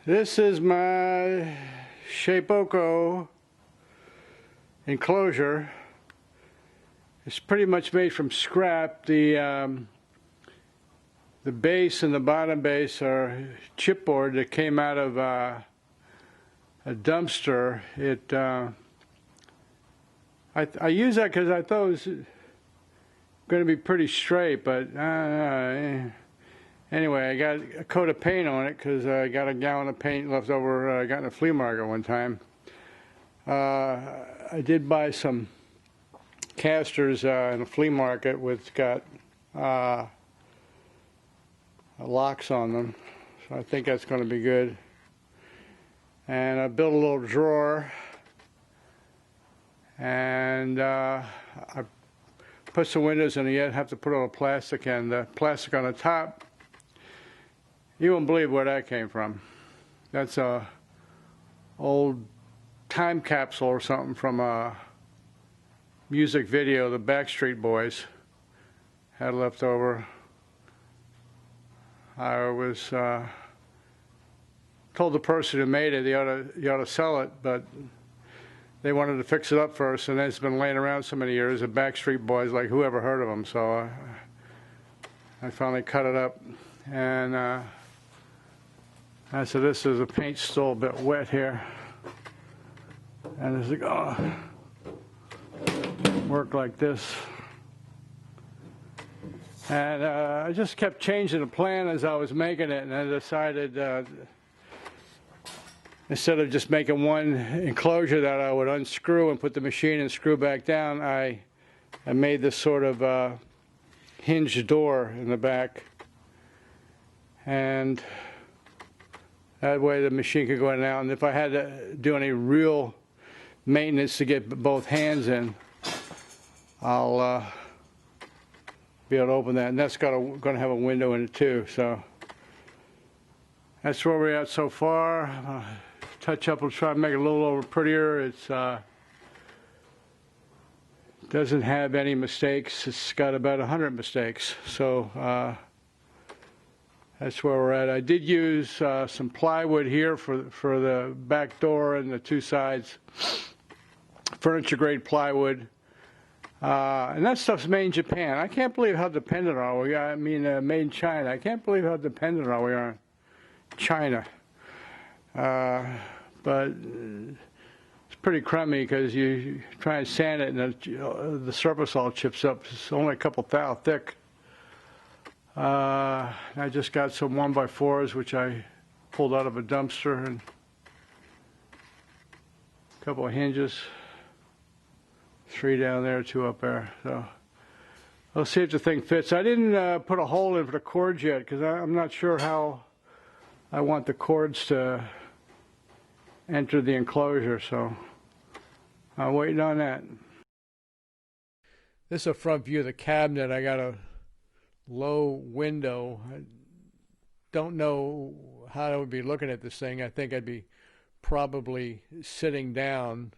This is my Shapeoko enclosure. It's pretty much made from scrap. The base and the bottom base are chipboard that came out of a dumpster. I use that because I thought it was going to be pretty straight, but anyway, I got a coat of paint on it because I got a gallon of paint left over I got in a flea market one time. I did buy some casters in a flea market which got locks on them, so I think that's going to be good. And I built a little drawer, and I put some windows in it. Yet have to put on a plastic, and the plastic on the top, you won't believe where that came from. That's a old time capsule or something from a music video the Backstreet Boys had left over. I was told the person who made it you ought to sell it, but they wanted to fix it up first, and it's been laying around so many years. The Backstreet Boys, like, who ever heard of them? So I finally cut it up, and I said, this is the paint's still a bit wet here, and it's like, work like this. And I just kept changing the plan as I was making it, and I decided instead of just making one enclosure that I would unscrew and put the machine and screw back down, I made this sort of hinged door in the back, and that way the machine could go in and out. And if I had to do any real maintenance to get both hands in, I'll be able to open that. And that's going to have a window in it too. So that's where we're at so far. Touch up, we'll try to make it a little over prettier. It's doesn't have any mistakes. It's got about 100 mistakes. So that's where we're at. I did use some plywood here for the back door and the two sides. Furniture grade plywood. And that stuff's made in Japan. I can't believe how dependent we are. I mean, made in China. I can't believe how dependent we are on China. But it's pretty crummy because you try and sand it and the surface all chips up. It's only a couple thou thick. I just got some 1x4s which I pulled out of a dumpster, and a couple of hinges. 3 down there, 2 up there. So I'll see if the thing fits. I didn't put a hole in for the cords yet because I'm not sure how I want the cords to enter the enclosure, so I'm waiting on that. This is a front view of the cabinet. I got a low window. I don't know how I would be looking at this thing. I think I'd be probably sitting down,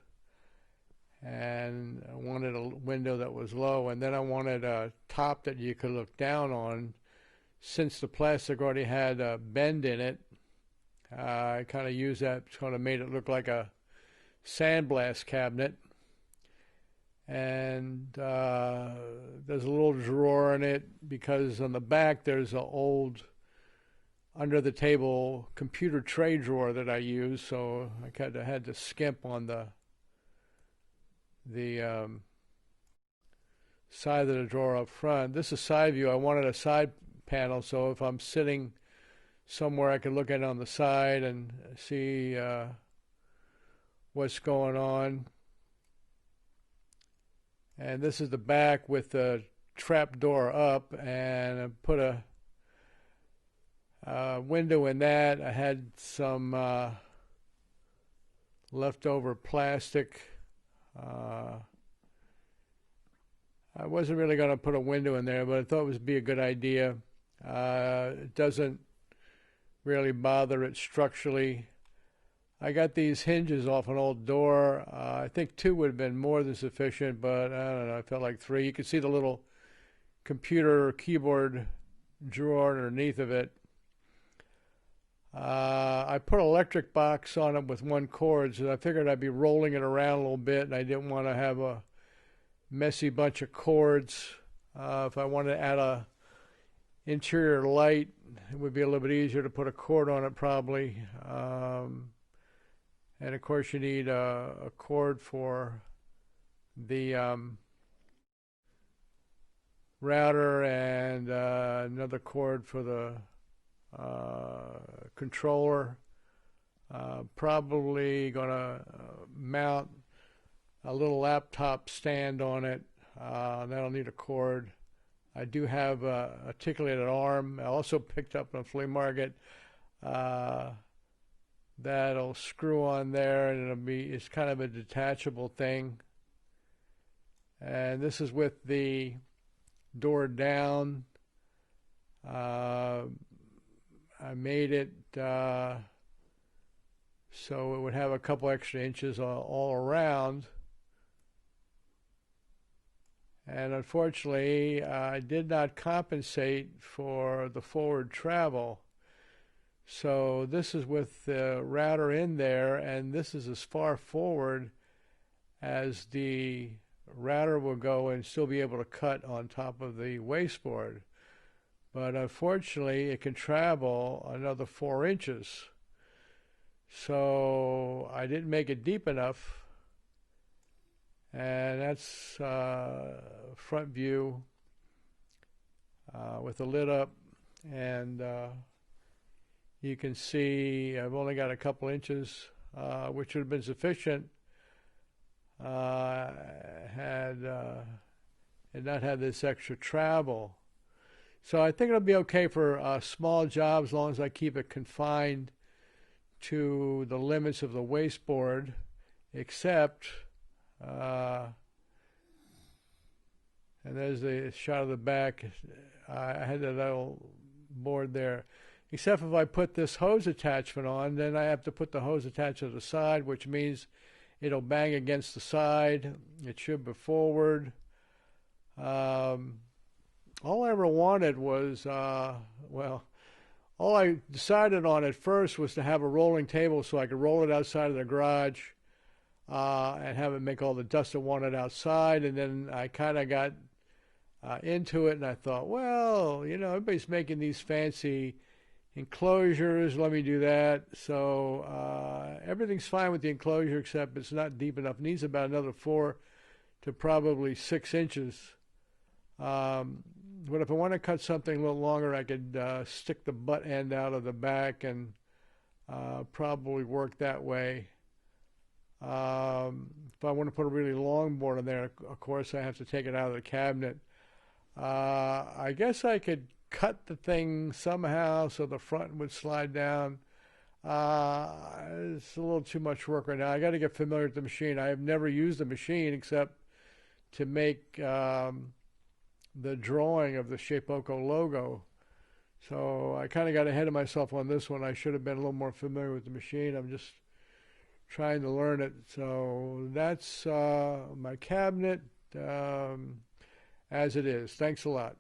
and I wanted a window that was low, and then I wanted a top that you could look down on. Since the plastic already had a bend in it, I kind of used that, kind of made it look like a sandblast cabinet. And there's a little drawer in it because on the back there's an old under the table computer tray drawer that I use, so I kind of had to skimp on the side of the drawer up front. This is side view. I wanted a side panel, so if I'm sitting somewhere I could look at it on the side and see what's going on. And this is the back with the trap door up, and I put a window in that. I had some leftover plastic. I wasn't really going to put a window in there, but I thought it would be a good idea. It doesn't really bother it structurally. I got these hinges off an old door. I think 2 would have been more than sufficient, but I don't know, I felt like 3. You can see the little computer keyboard drawer underneath of it. I I put an electric box on it with one cord, so I figured I'd be rolling it around a little bit, and I didn't want to have a messy bunch of cords. If I wanted to add a interior light, it would be a little bit easier to put a cord on it probably. And of course you need a cord for the router, and another cord for the controller. Probably gonna mount a little laptop stand on it. That'll need a cord. I do have a articulated arm. I also picked up on a flea market. That'll screw on there, and it's kind of a detachable thing. And this is with the door down. I made it so it would have a couple extra inches all around. And unfortunately, I did not compensate for the forward travel. So this is with the router in there, and this is as far forward as the router will go and still be able to cut on top of the wasteboard. But unfortunately, it can travel another 4 inches. So I didn't make it deep enough. And that's front view with the lid up. And you can see I've only got a couple inches, which would have been sufficient had not had this extra travel. So I think it'll be okay for small jobs as long as I keep it confined to the limits of the wasteboard, except, and there's the shot of the back. I had that little board there. Except if I put this hose attachment on, then I have to put the hose attachment to the side, which means it'll bang against the side. It should be forward. All I ever wanted was, well, all I decided on at first was to have a rolling table so I could roll it outside of the garage and have it make all the dust I wanted outside. And then I kind of got into it, and I thought, well, you know, everybody's making these fancy enclosures. Let me do that. So everything's fine with the enclosure, except it's not deep enough. It needs about another 4 to probably 6 inches. But if I want to cut something a little longer, I could stick the butt end out of the back and probably work that way. If I want to put a really long board in there, of course, I have to take it out of the cabinet. I guess I could cut the thing somehow so the front would slide down. It's a little too much work right now. I got to get familiar with the machine. I have never used the machine except to make the drawing of the Shapeoko logo. So I kind of got ahead of myself on this one. I should have been a little more familiar with the machine. I'm just trying to learn it. So that's my cabinet as it is. Thanks a lot.